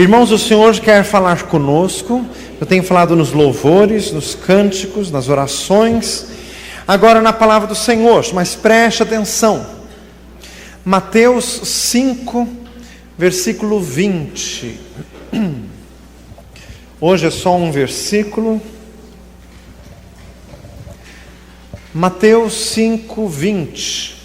Irmãos, o Senhor quer falar conosco. Eu tenho falado nos louvores, nos cânticos, nas orações, agora na palavra do Senhor, mas preste atenção. Mateus 5, versículo 20. Hoje é só um versículo. Mateus 5, 20.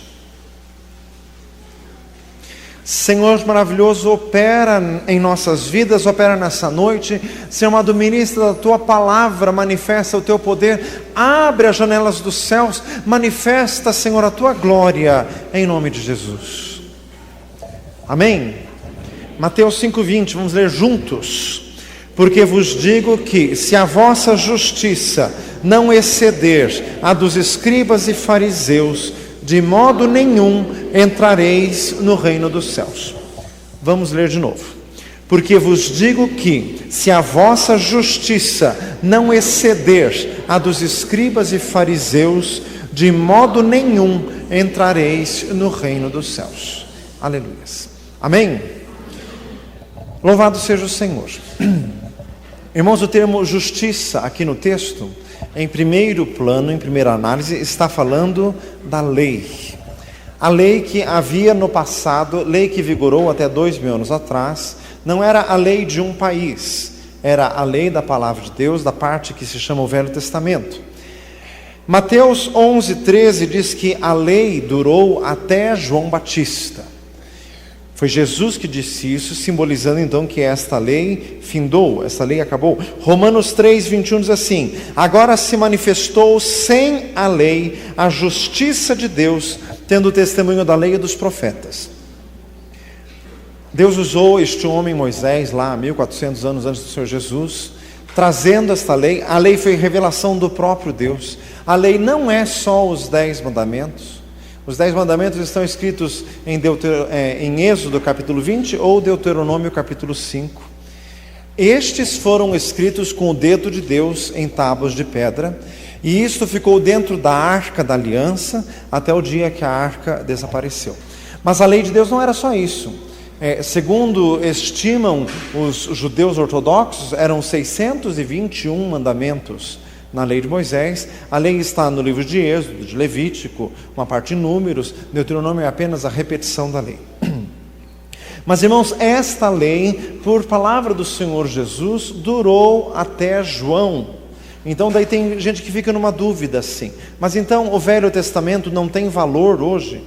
Senhor maravilhoso, opera em nossas vidas, opera nessa noite. Senhor amado, ministra da Tua palavra, manifesta o Teu poder, abre as janelas dos céus, manifesta, Senhor, a Tua glória, em nome de Jesus. Amém? Mateus 5, 20, vamos ler juntos. Porque vos digo que, se a vossa justiça não exceder a dos escribas e fariseus, de modo nenhum entrareis no reino dos céus. Vamos ler de novo. Porque vos digo que, se a vossa justiça não exceder a dos escribas e fariseus, de modo nenhum entrareis no reino dos céus. Aleluia. Amém? Louvado seja o Senhor. Irmãos, o termo justiça aqui no texto, em primeiro plano, em primeira análise, está falando da lei. A lei que havia no passado, lei que vigorou até 2000 anos atrás, não era a lei de um país, era a lei da palavra de Deus, da parte que se chama o Velho Testamento. Mateus 11, 13 diz que a lei durou até João Batista. Foi Jesus que disse isso, simbolizando então que esta lei findou, esta lei acabou. Romanos 3, 21 diz assim: agora se manifestou sem a lei a justiça de Deus, tendo o testemunho da lei e dos profetas. Deus usou este homem Moisés lá 1400 anos antes do Senhor Jesus, trazendo esta lei. A lei foi revelação do próprio Deus. A lei não é só os 10 mandamentos. Os 10 mandamentos estão escritos em Êxodo capítulo 20 ou Deuteronômio capítulo 5. Estes foram escritos com o dedo de Deus em tábuas de pedra, e isto ficou dentro da arca da aliança até o dia que a arca desapareceu. Mas a lei de Deus não era só isso. Segundo estimam os judeus ortodoxos, eram 621 mandamentos na lei de Moisés. A lei está no livro de Êxodo, de Levítico, uma parte de Números. Deuteronômio é apenas a repetição da lei. Mas, irmãos, esta lei, por palavra do Senhor Jesus, durou até João. Então daí tem gente que fica numa dúvida assim: mas então o Velho Testamento não tem valor hoje?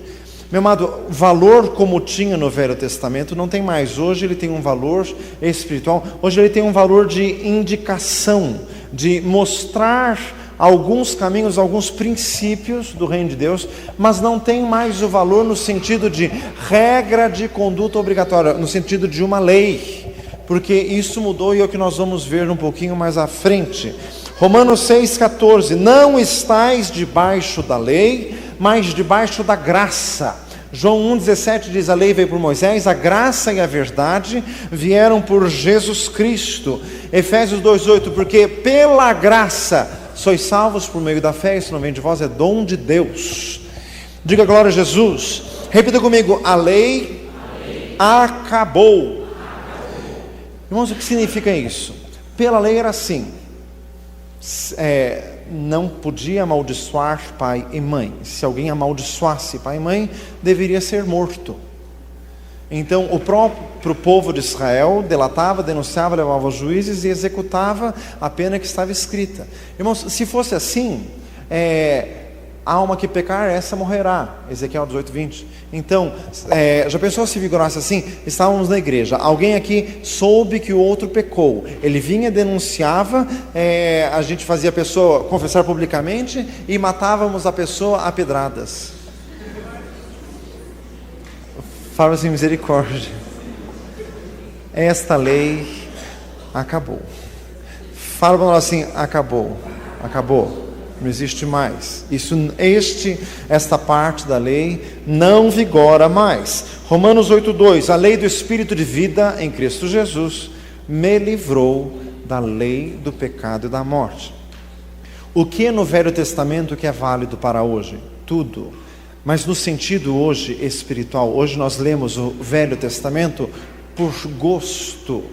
Meu amado, valor como tinha no Velho Testamento não tem mais. Hoje ele tem um valor espiritual. Hoje ele tem um valor de indicação, de mostrar alguns caminhos, alguns princípios do reino de Deus, mas não tem mais o valor no sentido de regra de conduta obrigatória, no sentido de uma lei, porque isso mudou e é o que nós vamos ver um pouquinho mais à frente. Romanos 6,14: não estais debaixo da lei, mas debaixo da graça. João 1,17 diz: a lei veio por Moisés, a graça e a verdade vieram por Jesus Cristo. Efésios 2,8: porque pela graça sois salvos por meio da fé, isso não vem de vós, é dom de Deus. Diga glória a Jesus. Repita comigo: a lei acabou. Irmãos, o que significa isso? Pela lei era assim, não podia amaldiçoar pai e mãe. Se alguém amaldiçoasse pai e mãe, deveria ser morto. Então o próprio povo de Israel delatava, denunciava, levava aos juízes e executava a pena que estava escrita. Irmãos, se fosse assim, a alma que pecar, essa morrerá. Ezequiel 18, 20. Então, já pensou se vigorasse assim? Estávamos na igreja, alguém aqui soube que o outro pecou, ele vinha, denunciava, a gente fazia a pessoa confessar publicamente e matávamos a pessoa a pedradas. Fala assim: misericórdia. Esta lei acabou. Fala para nós assim: acabou, acabou. Não existe mais. Esta parte da lei não vigora mais. Romanos 8,2: a lei do Espírito de vida em Cristo Jesus me livrou da lei do pecado e da morte. O que no Velho Testamento que é válido para hoje? Tudo. Mas no sentido hoje espiritual, hoje nós lemos o Velho Testamento por gosto,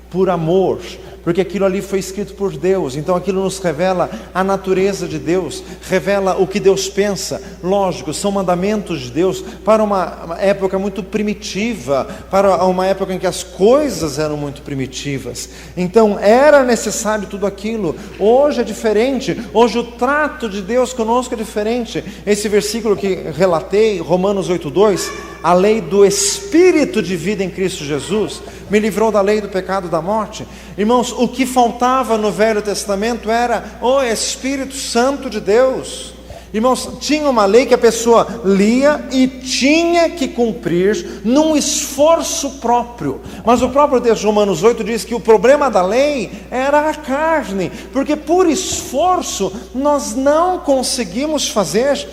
por amor, porque aquilo ali foi escrito por Deus. Então aquilo nos revela a natureza de Deus, revela o que Deus pensa. Lógico, são mandamentos de Deus para uma época muito primitiva, para uma época em que as coisas eram muito primitivas. Então era necessário tudo aquilo. Hoje é diferente, hoje o trato de Deus conosco é diferente. Esse versículo que relatei, Romanos 8:2, a lei do Espírito de vida em Cristo Jesus me livrou da lei do pecado e da morte. Irmãos, o que faltava no Velho Testamento era o Espírito Santo de Deus. Irmãos, tinha uma lei que a pessoa lia e tinha que cumprir num esforço próprio. Mas o próprio texto de Romanos 8 diz que o problema da lei era a carne, porque por esforço nós não conseguimos fazer.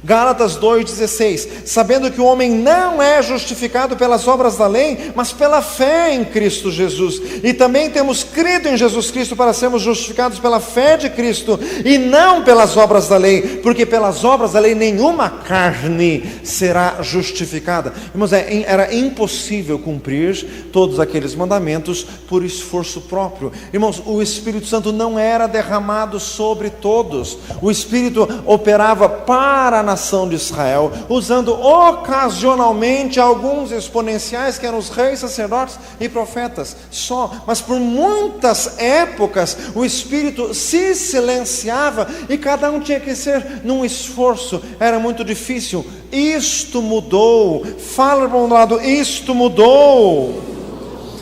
Gálatas 2,16, sabendo que o homem não é justificado pelas obras da lei, mas pela fé em Cristo Jesus. E também temos crido em Jesus Cristo para sermos justificados pela fé de Cristo, e não pelas obras da lei, porque pelas obras da lei nenhuma carne será justificada. Irmãos, era impossível cumprir todos aqueles mandamentos por esforço próprio. Irmãos, o Espírito Santo não era derramado sobre todos. O Espírito operava para a nação de Israel, usando ocasionalmente alguns exponenciais que eram os reis, sacerdotes e profetas só, mas por muitas épocas o Espírito se silenciava e cada um tinha que ser num esforço, era muito difícil. Isto mudou. Fala para um lado, isto mudou.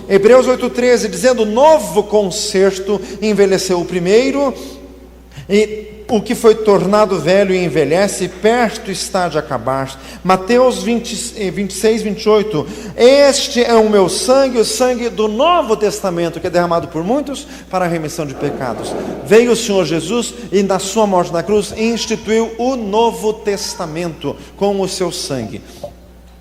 Hebreus 8,13, dizendo: novo concerto envelheceu o primeiro, e o que foi tornado velho e envelhece, perto está de acabar. Mateus 26, 28, este é o meu sangue, o sangue do Novo Testamento, que é derramado por muitos para a remissão de pecados. Veio o Senhor Jesus e na sua morte na cruz instituiu o Novo Testamento com o seu sangue.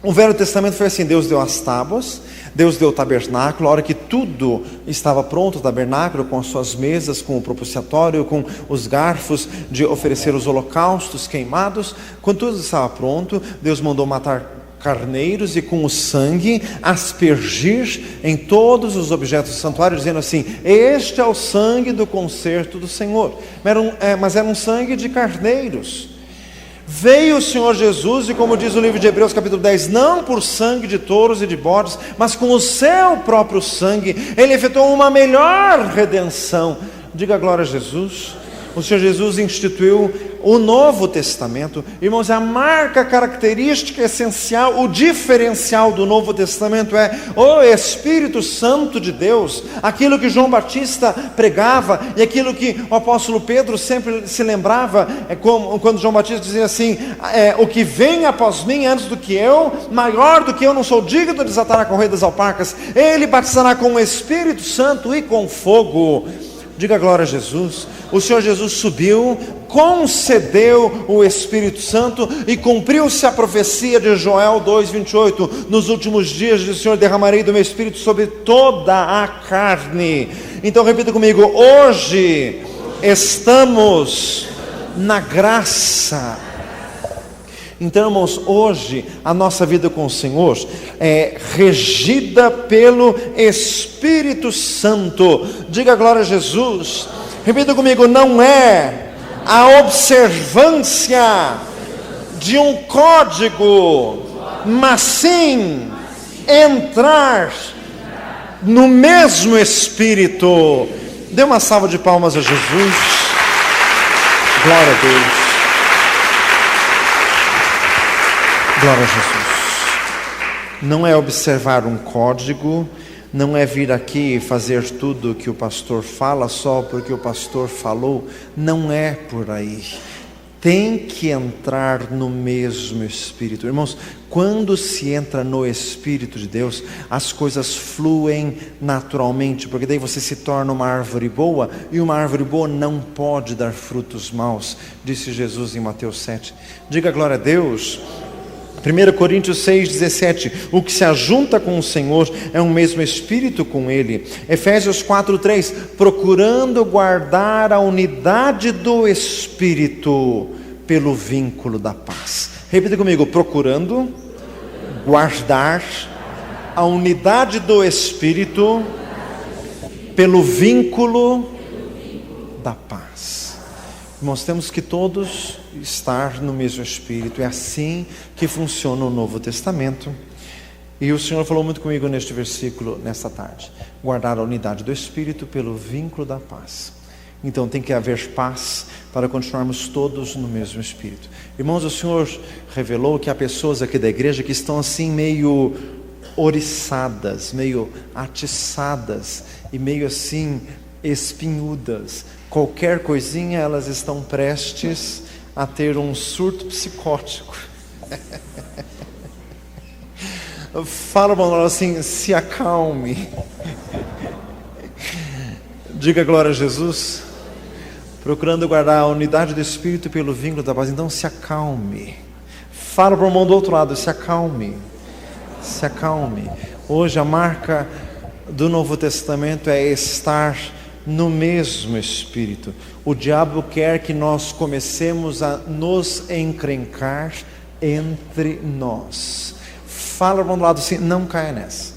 O Velho Testamento foi assim: Deus deu as tábuas, Deus deu o tabernáculo. A hora que tudo estava pronto, o tabernáculo com as suas mesas, com o propiciatório, com os garfos de oferecer os holocaustos queimados, quando tudo estava pronto, Deus mandou matar carneiros e com o sangue aspergir em todos os objetos do santuário, dizendo assim: este é o sangue do concerto do Senhor. Mas era um sangue de carneiros. Veio o Senhor Jesus e, como diz o livro de Hebreus capítulo 10, não por sangue de touros e de bodes, mas com o seu próprio sangue, Ele efetuou uma melhor redenção. Diga glória a Jesus. O Senhor Jesus instituiu o Novo Testamento. Irmãos, a marca característica essencial, o diferencial do Novo Testamento é o Espírito Santo de Deus. Aquilo que João Batista pregava e aquilo que o apóstolo Pedro sempre se lembrava, como quando João Batista dizia assim: o que vem após mim antes do que eu, maior do que eu, não sou digno de desatar a correia das alpacas. Ele batizará com o Espírito Santo e com fogo. Diga glória a Jesus. O Senhor Jesus subiu, concedeu o Espírito Santo e cumpriu-se a profecia de Joel 2,28. Nos últimos dias, diz o Senhor, derramarei do meu Espírito sobre toda a carne. Então repita comigo: hoje estamos na graça. Então, irmãos, hoje a nossa vida com o Senhor é regida pelo Espírito Santo. Diga glória a Jesus. Repita comigo: não é a observância de um código, mas sim entrar no mesmo Espírito. Dê uma salva de palmas a Jesus. Glória a Deus. Glória a Jesus. Não é observar um código, não é vir aqui e fazer tudo o que o pastor fala só porque o pastor falou. Não é por aí. Tem que entrar no mesmo Espírito. Irmãos, quando se entra no Espírito de Deus, as coisas fluem naturalmente, porque daí você se torna uma árvore boa, e uma árvore boa não pode dar frutos maus, disse Jesus em Mateus 7. Diga glória a Deus. 1 Coríntios 6,17, o que se ajunta com o Senhor é um mesmo Espírito com Ele. Efésios 4,3, procurando guardar a unidade do Espírito pelo vínculo da paz. Repita comigo: procurando guardar a unidade do Espírito pelo vínculo da paz. Irmãos, temos que todos estar no mesmo Espírito. É assim que funciona o Novo Testamento. E o Senhor falou muito comigo neste versículo, nesta tarde. Guardar a unidade do Espírito pelo vínculo da paz. Então tem que haver paz para continuarmos todos no mesmo Espírito. Irmãos, o Senhor revelou que há pessoas aqui da igreja que estão assim meio oriçadas, meio atiçadas e meio assim espinhudas. Qualquer coisinha elas estão prestes a ter um surto psicótico. Fala para nós assim, se acalme. Diga glória a Jesus. Procurando guardar a unidade do Espírito pelo vínculo da paz. Então se acalme. Fala para o irmão do outro lado, se acalme. Se acalme. Hoje a marca do Novo Testamento é estar no mesmo Espírito. O diabo quer que nós comecemos a nos encrencar entre nós. Fala para o lado assim, não caia nessa.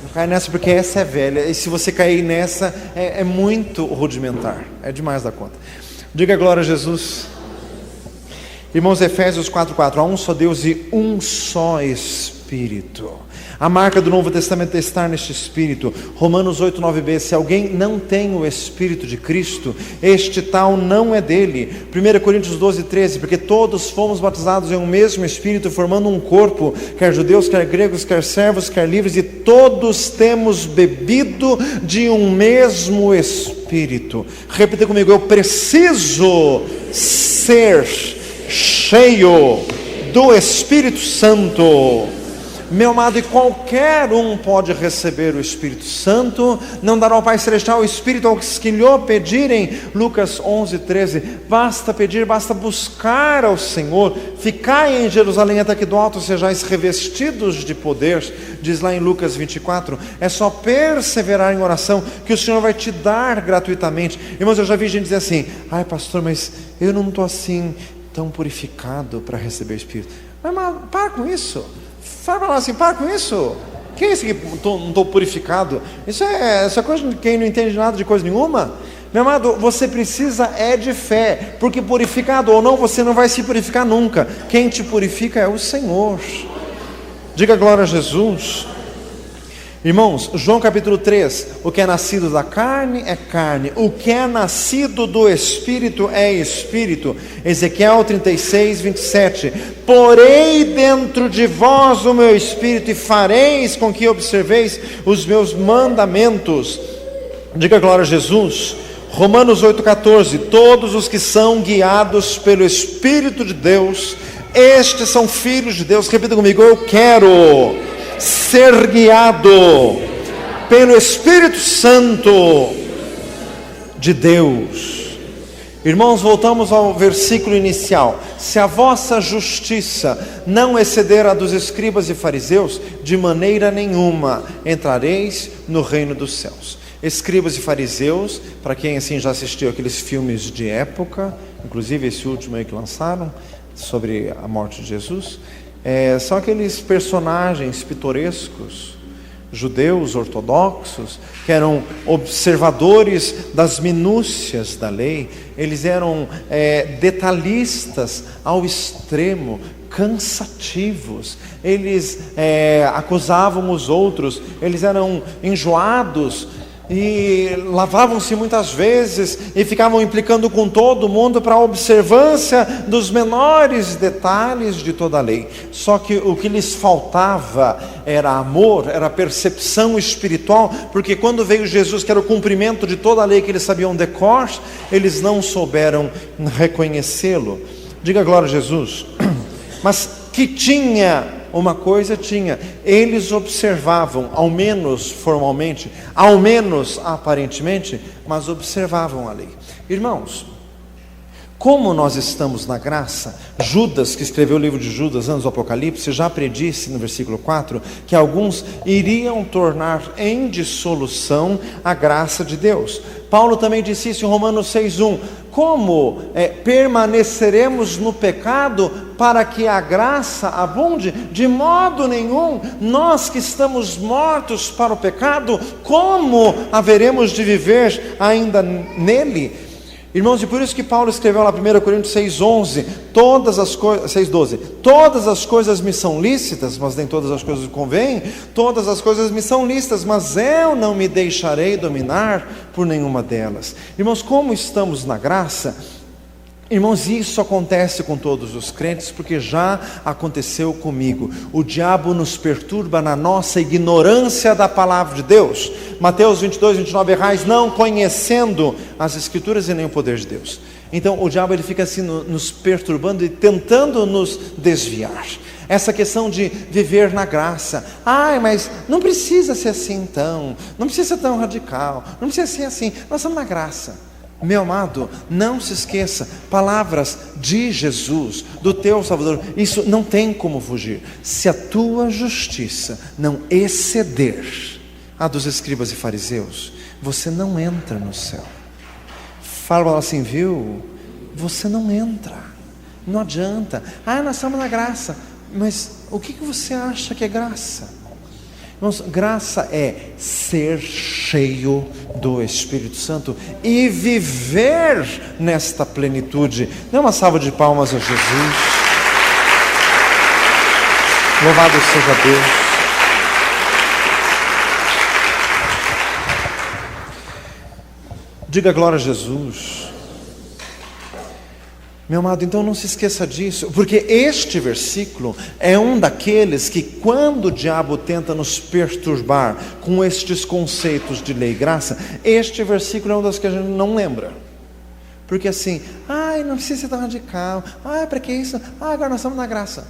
Não caia nessa porque essa é velha. E se você cair nessa, é muito rudimentar. É demais da conta. Diga glória a Jesus. Irmãos, Efésios 4:4. Há um só Deus e um só Espírito. A marca do Novo Testamento é estar neste Espírito. Romanos 8:9b. Se alguém não tem o Espírito de Cristo, este tal não é dele. 1 Coríntios 12:13. Porque todos fomos batizados em um mesmo Espírito, formando um corpo, quer judeus, quer gregos, quer servos, quer livres, e todos temos bebido de um mesmo Espírito. Repita comigo, eu preciso ser cheio do Espírito Santo. Meu amado, e qualquer um pode receber o Espírito Santo, não dará ao Pai Celestial o Espírito aos que lhe pedirem. Lucas 11:13. Basta pedir, basta buscar ao Senhor. Ficai em Jerusalém até que do alto sejais revestidos de poder, diz lá em Lucas 24. É só perseverar em oração que o Senhor vai te dar gratuitamente. Irmãos, eu já vi gente dizer assim, ai pastor, mas eu não estou assim tão purificado para receber o Espírito. Mas para com isso. Fala assim, para com isso. Quem é esse que não estou purificado? Isso é coisa de quem não entende nada de coisa nenhuma. Meu amado, você precisa de fé, porque purificado ou não, você não vai se purificar nunca. Quem te purifica é o Senhor. Diga glória a Jesus. Irmãos, João capítulo 3, o que é nascido da carne é carne, o que é nascido do Espírito é Espírito. Ezequiel 36:27. Porei dentro de vós o meu Espírito e fareis com que observeis os meus mandamentos. Diga glória a Jesus. Romanos 8:14. Todos os que são guiados pelo Espírito de Deus, estes são filhos de Deus. Repita comigo, eu quero ser guiado pelo Espírito Santo de Deus. Irmãos, voltamos ao versículo inicial. Se a vossa justiça não exceder a dos escribas e fariseus, de maneira nenhuma entrareis no reino dos céus. Escribas e fariseus, para quem assim já assistiu aqueles filmes de época, inclusive esse último aí que lançaram, sobre a morte de Jesus, são aqueles personagens pitorescos, judeus ortodoxos, que eram observadores das minúcias da lei. Eles eram detalhistas ao extremo, cansativos. Eles acusavam os outros, eles eram enjoados e lavavam-se muitas vezes e ficavam implicando com todo mundo para a observância dos menores detalhes de toda a lei. Só que o que lhes faltava era amor, era percepção espiritual, porque quando veio Jesus, que era o cumprimento de toda a lei que eles sabiam de cor, eles não souberam reconhecê-lo. Diga glória a Jesus. Mas que tinha uma coisa, eles observavam, ao menos formalmente, ao menos aparentemente, mas observavam a lei. Irmãos, como nós estamos na graça, Judas, que escreveu o livro de Judas antes do Apocalipse, já predisse no versículo 4, que alguns iriam tornar em dissolução a graça de Deus. Paulo também disse isso em Romanos 6:1. Como permaneceremos no pecado para que a graça abunde? De modo nenhum. Nós que estamos mortos para o pecado, como haveremos de viver ainda nele? Irmãos, e por isso que Paulo escreveu lá 1 Coríntios 6:11, 6:12, todas as coisas me são lícitas, mas nem todas as coisas convêm, todas as coisas me são lícitas, mas eu não me deixarei dominar por nenhuma delas. Irmãos, como estamos na graça, irmãos, isso acontece com todos os crentes, porque já aconteceu comigo. O diabo nos perturba na nossa ignorância da palavra de Deus. Mateus 22:29, errais não conhecendo as Escrituras e nem o poder de Deus. Então o diabo ele fica assim nos perturbando e tentando nos desviar. Essa questão de viver na graça. Mas não precisa ser assim então, não precisa ser tão radical, não precisa ser assim, nós estamos na graça. Meu amado, não se esqueça, palavras de Jesus, do teu Salvador, isso não tem como fugir. Se a tua justiça não exceder a dos escribas e fariseus, você não entra no céu. Fala assim, viu? Você não entra, não adianta. Nós estamos na graça, mas o que você acha que é graça? Irmãos, graça é ser cheio do Espírito Santo e viver nesta plenitude. Dê uma salva de palmas a Jesus. Louvado seja Deus. Diga glória a Jesus. Meu amado, então não se esqueça disso, porque este versículo é um daqueles que quando o diabo tenta nos perturbar com estes conceitos de lei e graça, este versículo é um das que a gente não lembra. Porque assim, não precisa ser tão radical, para que isso? Agora nós estamos na graça.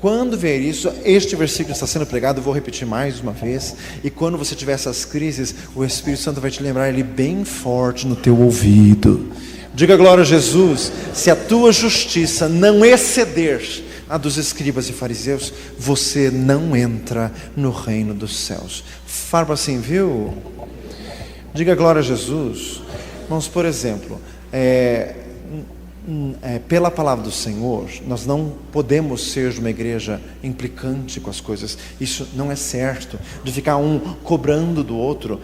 Quando ver isso, este versículo está sendo pregado, eu vou repetir mais uma vez, e quando você tiver essas crises, o Espírito Santo vai te lembrar ele bem forte no teu ouvido. Diga glória a Jesus. Se a tua justiça não exceder a dos escribas e fariseus, você não entra no reino dos céus. Fala assim, viu? Diga glória a Jesus. Irmãos, por exemplo, pela palavra do Senhor, nós não podemos ser uma igreja implicante com as coisas. Isso não é certo, de ficar um cobrando do outro,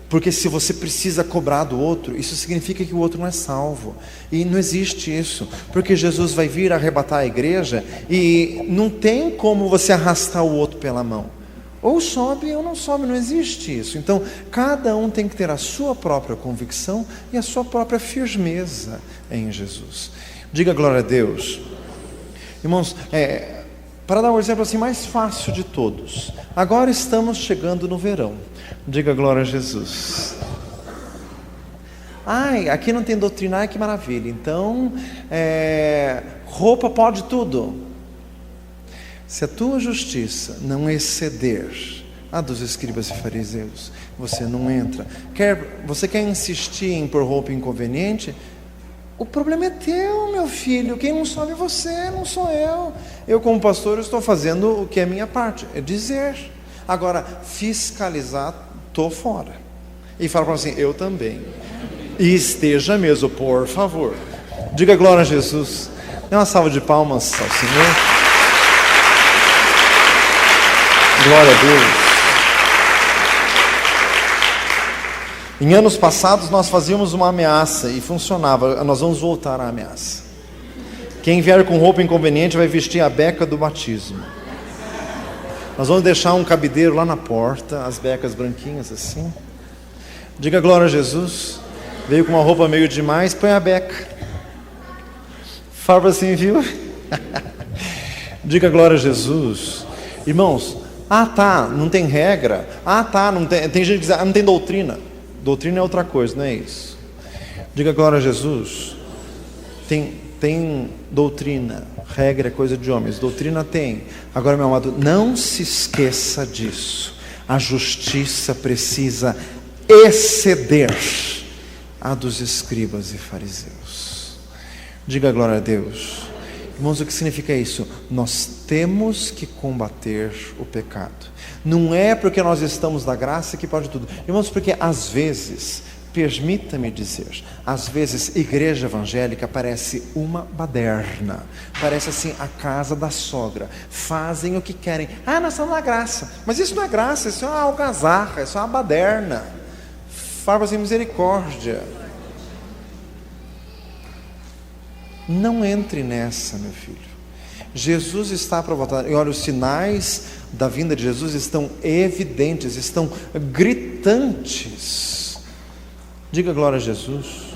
porque se você precisa cobrar do outro, isso significa que o outro não é salvo, e não existe isso, porque Jesus vai vir arrebatar a igreja, e não tem como você arrastar o outro pela mão, ou sobe ou não sobe, não existe isso. Então cada um tem que ter a sua própria convicção e a sua própria firmeza em Jesus. Diga glória a Deus. Irmãos, para dar um exemplo assim mais fácil de todos, agora estamos chegando no verão. Diga glória a Jesus. Aqui não tem doutrina, que maravilha. Então roupa pode tudo. Se a tua justiça não exceder a dos escribas e fariseus, você não entra. Você quer insistir em pôr roupa inconveniente? O problema é teu, meu filho. Quem não sobe é você, não sou eu. Eu como pastor, eu estou fazendo o que é a minha parte, é dizer. Agora, fiscalizar, estou fora. E fala para assim, eu também. E esteja mesmo, por favor. Diga glória a Jesus. Dê uma salva de palmas ao Senhor. Glória a Deus. Em anos passados nós fazíamos uma ameaça e funcionava. Nós vamos voltar à ameaça. Quem vier com roupa inconveniente vai vestir a beca do batismo. Nós vamos deixar um cabideiro lá na porta, as becas branquinhas assim. Diga glória a Jesus. Veio com uma roupa meio demais, põe a beca. Fala assim, viu? Diga glória a Jesus. Irmãos, não tem regra. Não tem gente que diz, não tem doutrina. Doutrina é outra coisa, não é isso? Diga glória a Jesus. Tem doutrina, regra é coisa de homens, doutrina tem. Agora, meu amado, não se esqueça disso. A justiça precisa exceder a dos escribas e fariseus. Diga glória a Deus. Irmãos, o que significa isso? Nós temos que combater o pecado. Não é porque nós estamos na graça que pode tudo. Irmãos, porque às vezes permita-me dizer, às vezes igreja evangélica parece uma baderna, parece assim a casa da sogra, fazem o que querem. Nós estamos na graça, mas isso não é graça, isso é uma algazarra, isso é uma baderna. Fala assim, misericórdia. Não entre nessa, meu filho. Jesus está para voltar. E olha, os sinais da vinda de Jesus estão evidentes, estão gritantes. Diga glória a Jesus.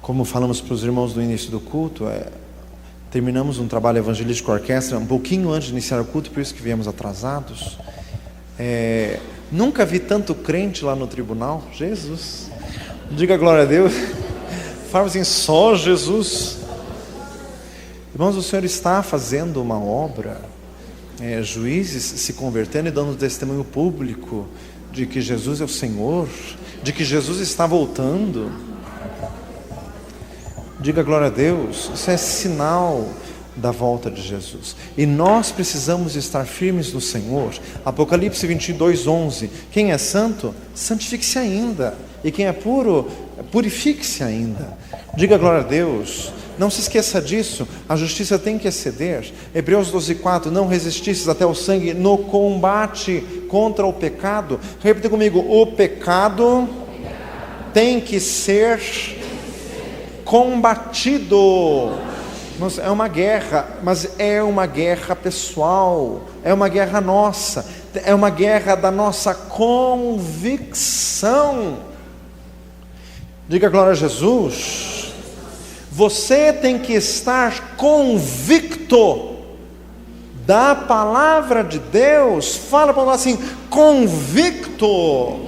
Como falamos para os irmãos no início do culto, terminamos um trabalho evangelístico com a orquestra um pouquinho antes de iniciar o culto, por isso que viemos atrasados. Nunca vi tanto crente lá no tribunal. Jesus. Diga glória a Deus. Fala assim, só Jesus. Irmãos, o Senhor está fazendo uma obra, juízes se convertendo e dando testemunho público de que Jesus é o Senhor, de que Jesus está voltando. Diga glória a Deus. Isso é sinal da volta de Jesus, e nós precisamos estar firmes no Senhor. Apocalipse 22:11, quem é santo, santifique-se ainda, e quem é puro, purifique-se ainda. Diga glória a Deus. Não se esqueça disso, a justiça tem que exceder. Hebreus 12:4, não resististes até o sangue no combate contra o pecado. Repita comigo, o pecado tem que ser combatido. É uma guerra, mas é uma guerra pessoal, é uma guerra nossa, é uma guerra da nossa convicção. Diga glória a Jesus. Você tem que estar convicto da palavra de Deus. Fala para nós assim, convicto.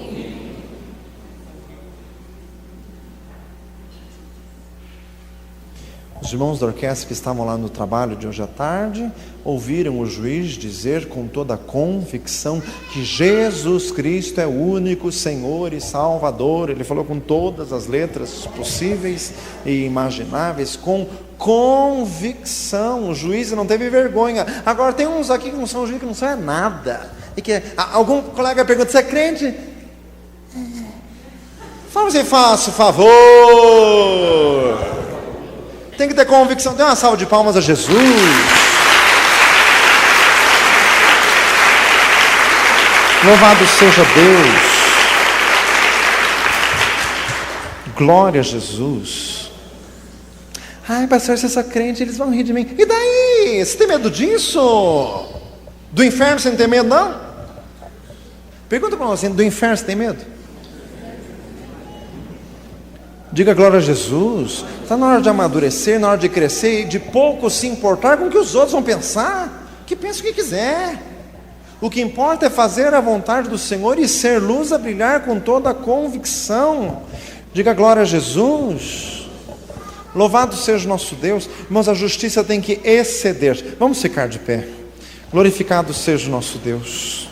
Os irmãos da orquestra que estavam lá no trabalho de hoje à tarde ouviram o juiz dizer com toda a convicção que Jesus Cristo é o único Senhor e Salvador. Ele falou com todas as letras possíveis e imagináveis, com convicção. O juiz não teve vergonha. Agora tem uns aqui que não são juízes, que não são nada, e que algum colega pergunta, você é crente? Fala assim, faça o favor. Tem que ter convicção. Dê uma salva de palmas a Jesus. Louvado seja Deus. Glória a Jesus. Ai, pastor, se eu sou crente, eles vão rir de mim. E daí? Você tem medo disso? Do inferno você não tem medo, não? Pergunta para nós assim, do inferno você tem medo? Diga glória a Jesus. Está na hora de amadurecer, na hora de crescer e de pouco se importar com o que os outros vão pensar. Que pense o que quiser. O que importa é fazer a vontade do Senhor e ser luz a brilhar com toda a convicção. Diga glória a Jesus. Louvado seja o nosso Deus. Irmãos, a justiça tem que exceder. Vamos ficar de pé. Glorificado seja o nosso Deus.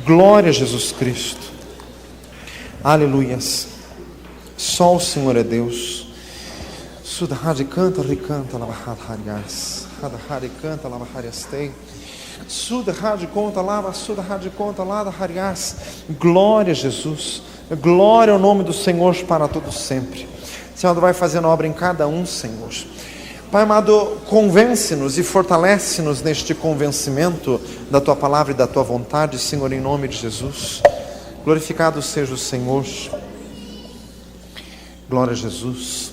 Glória a Jesus Cristo. Aleluias. Só o Senhor é Deus. Sudhari canta, ricanta, lavaharias. Hadahari canta, lavahariastei. Sudhari conta, lava, sudhari conta, lavaharias. Glória a Jesus. Glória ao nome do Senhor para todos sempre. Senhor, vai fazendo obra em cada um, Senhor. Pai amado, convence-nos e fortalece-nos neste convencimento da Tua palavra e da Tua vontade, Senhor, em nome de Jesus. Glorificado seja o Senhor. Glória a Jesus.